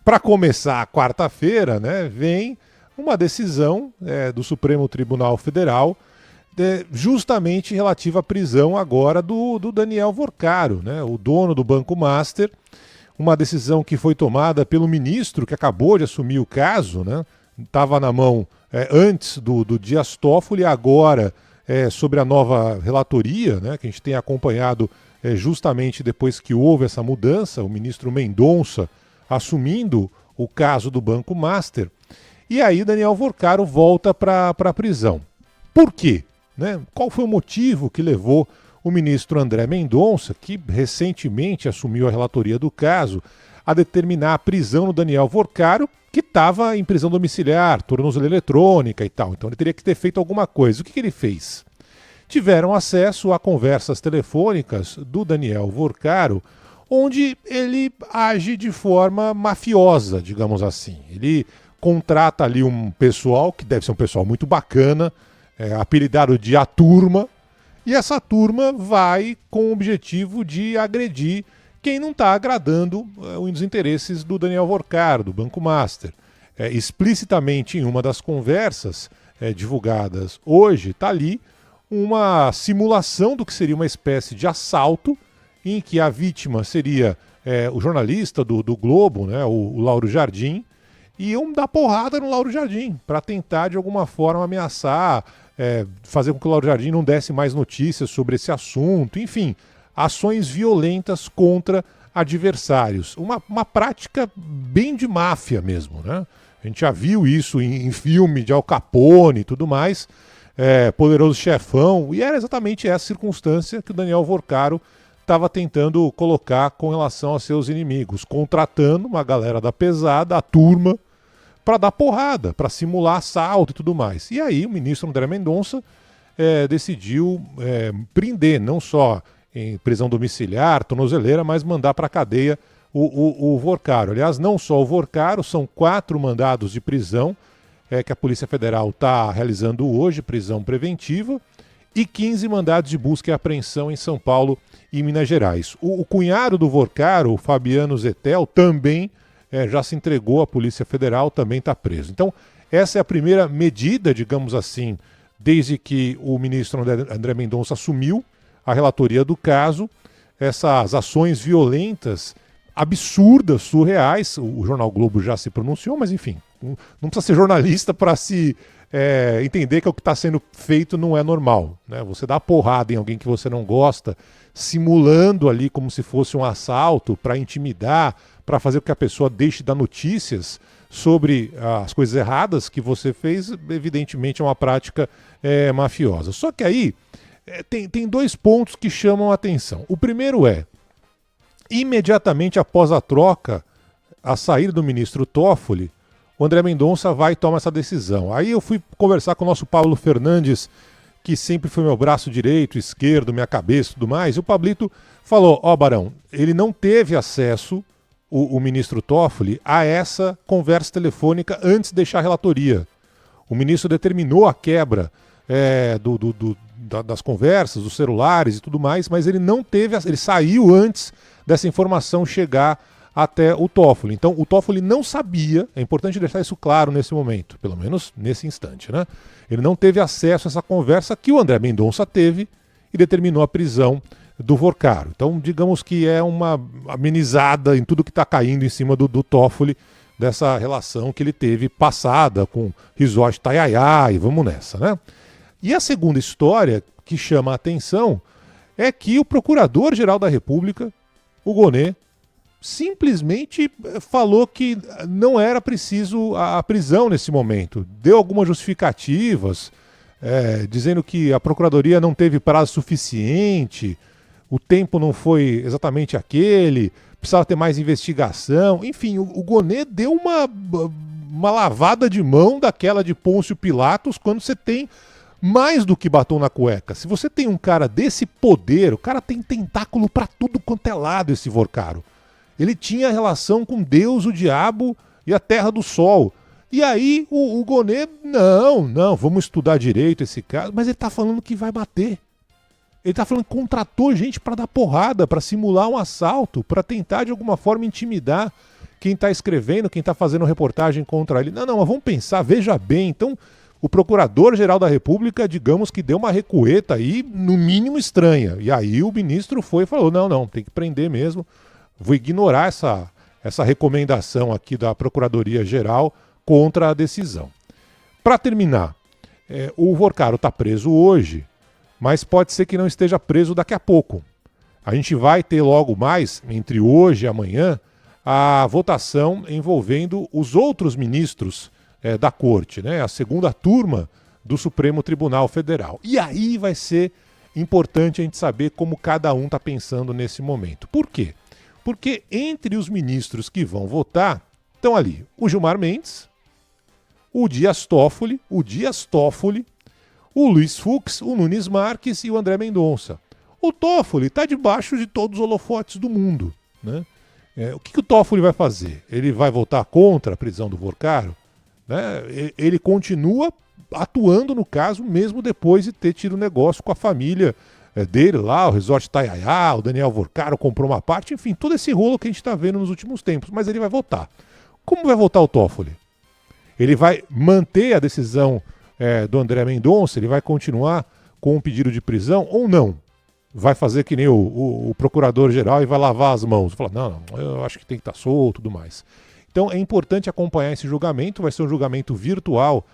para começar a quarta-feira, né, vem uma decisão do Supremo Tribunal Federal justamente relativa à prisão agora do Daniel Vorcaro, né, o dono do Banco Master. Uma decisão que foi tomada pelo ministro que acabou de assumir o caso, né, estava na mão antes do Dias Toffoli, agora sobre a nova relatoria, né, que a gente tem acompanhado justamente depois que houve essa mudança, o ministro Mendonça assumindo o caso do Banco Master. E aí Daniel Vorcaro volta para a prisão. Por quê? Né? Qual foi o motivo que levou o ministro André Mendonça, que recentemente assumiu a relatoria do caso, a determinar a prisão do Daniel Vorcaro, que estava em prisão domiciliar, tornozeleira eletrônica e tal. Então ele teria que ter feito alguma coisa. O que ele fez? Tiveram acesso a conversas telefônicas do Daniel Vorcaro, onde ele age de forma mafiosa, digamos assim. Ele contrata ali um pessoal, que deve ser um pessoal muito bacana, apelidado de A Turma, e essa turma vai com o objetivo de agredir quem não está agradando os interesses do Daniel Vorcaro, do Banco Master. Explicitamente em uma das conversas divulgadas hoje, está ali uma simulação do que seria uma espécie de assalto, em que a vítima seria o jornalista do Globo, né, o Lauro Jardim, e iam dar porrada no Lauro Jardim, para tentar de alguma forma ameaçar, fazer com que o Lauro Jardim não desse mais notícias sobre esse assunto, enfim, ações violentas contra adversários. Uma prática bem de máfia mesmo, né? A gente já viu isso em filme de Al Capone e tudo mais, Poderoso Chefão, e era exatamente essa circunstância que o Daniel Vorcaro estava tentando colocar com relação aos seus inimigos, contratando uma galera da pesada, a turma, para dar porrada, para simular assalto e tudo mais. E aí o ministro André Mendonça decidiu prender, não só em prisão domiciliar, tornozeleira, mas mandar para a cadeia o Vorcaro. Aliás, não só o Vorcaro, são 4 mandados de prisão que a Polícia Federal está realizando hoje, prisão preventiva, e 15 mandados de busca e apreensão em São Paulo e Minas Gerais. O cunhado do Vorcaro, o Fabiano Zettel, também já se entregou à Polícia Federal, também está preso. Então, essa é a primeira medida, digamos assim, desde que o ministro André Mendonça assumiu a relatoria do caso, essas ações violentas, absurdas, surreais. O Jornal Globo já se pronunciou, mas enfim, não precisa ser jornalista para se entender que o que está sendo feito não é normal, né? Você dá porrada em alguém que você não gosta, simulando ali como se fosse um assalto para intimidar, para fazer com que a pessoa deixe de dar notícias sobre as coisas erradas que você fez, evidentemente é uma prática mafiosa. Só que aí tem 2 pontos que chamam a atenção. O primeiro imediatamente após a troca, a saída do ministro Toffoli, o André Mendonça vai e toma essa decisão. Aí eu fui conversar com o nosso Paulo Fernandes, que sempre foi meu braço direito, esquerdo, minha cabeça e tudo mais, e o Pablito falou, Barão, ele não teve acesso, o ministro Toffoli, a essa conversa telefônica antes de deixar a relatoria. O ministro determinou a quebra das conversas, dos celulares e tudo mais, mas ele não teve, ele saiu antes dessa informação chegar até o Toffoli. Então o Toffoli não sabia, é importante deixar isso claro nesse momento, pelo menos nesse instante, né? Ele não teve acesso a essa conversa que o André Mendonça teve e determinou a prisão do Vorcaro. Então digamos que é uma amenizada em tudo que está caindo em cima do Toffoli, dessa relação que ele teve passada com Resort Tayayá, e vamos nessa, né? E a segunda história que chama a atenção é que o Procurador-Geral da República, o Gonê, simplesmente falou que não era preciso a prisão nesse momento. Deu algumas justificativas, dizendo que a Procuradoria não teve prazo suficiente, o tempo não foi exatamente aquele, precisava ter mais investigação. Enfim, o Gonê deu uma lavada de mão daquela de Pôncio Pilatos quando você tem mais do que batom na cueca. Se você tem um cara desse poder, o cara tem tentáculo pra tudo quanto é lado, esse Vorcaro. Ele tinha relação com Deus, o diabo e a terra do sol. E aí o Gonê, não, vamos estudar direito esse caso, mas ele tá falando que vai bater. Ele tá falando que contratou gente pra dar porrada, pra simular um assalto, pra tentar de alguma forma intimidar quem está escrevendo, quem está fazendo reportagem contra ele. Não, mas vamos pensar, veja bem. Então, o Procurador-Geral da República, digamos que deu uma recueta aí, no mínimo estranha. E aí o ministro foi e falou, não, tem que prender mesmo. Vou ignorar essa recomendação aqui da Procuradoria-Geral contra a decisão. Para terminar, o Vorcaro está preso hoje, mas pode ser que não esteja preso daqui a pouco. A gente vai ter logo mais, entre hoje e amanhã, a votação envolvendo os outros ministros da Corte, né? A segunda turma do Supremo Tribunal Federal. E aí vai ser importante a gente saber como cada um está pensando nesse momento. Por quê? Porque entre os ministros que vão votar estão ali o Gilmar Mendes, o Dias Toffoli, o Luiz Fux, o Nunes Marques e o André Mendonça. O Toffoli está debaixo de todos os holofotes do mundo, né? O que o Toffoli vai fazer? Ele vai votar contra a prisão do Vorcaro? Né? Ele continua atuando no caso mesmo depois de ter tido negócio com a família dele lá, o Resort Itaiaia, o Daniel Vorcaro comprou uma parte, enfim, todo esse rolo que a gente está vendo nos últimos tempos, mas ele vai votar. Como vai votar o Toffoli? Ele vai manter a decisão do André Mendonça? Ele vai continuar com um pedido de prisão ou não? Vai fazer que nem o procurador-geral e vai lavar as mãos? Fala, não, eu acho que tem que estar solto e tudo mais. Então é importante acompanhar esse julgamento, vai ser um julgamento virtual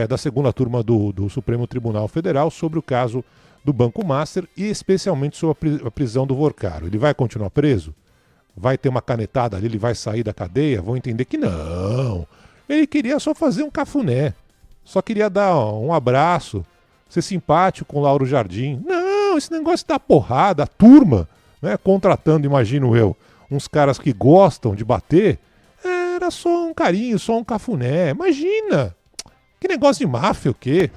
da segunda turma do Supremo Tribunal Federal sobre o caso do Banco Master e especialmente sobre a prisão do Vorcaro. Ele vai continuar preso? Vai ter uma canetada ali, ele vai sair da cadeia? Vão entender que não. Ele queria só fazer um cafuné, só queria dar um abraço, ser simpático com o Lauro Jardim. Não, esse negócio da porrada, a turma, né, contratando, imagino eu, uns caras que gostam de bater, era só um carinho, só um cafuné. Imagina! Que negócio de máfia o quê?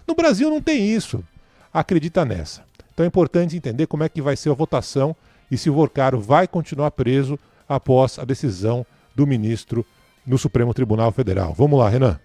No Brasil não tem isso. Acredita nessa. Então é importante entender como é que vai ser a votação e se o Vorcaro vai continuar preso após a decisão do ministro no Supremo Tribunal Federal. Vamos lá, Renan.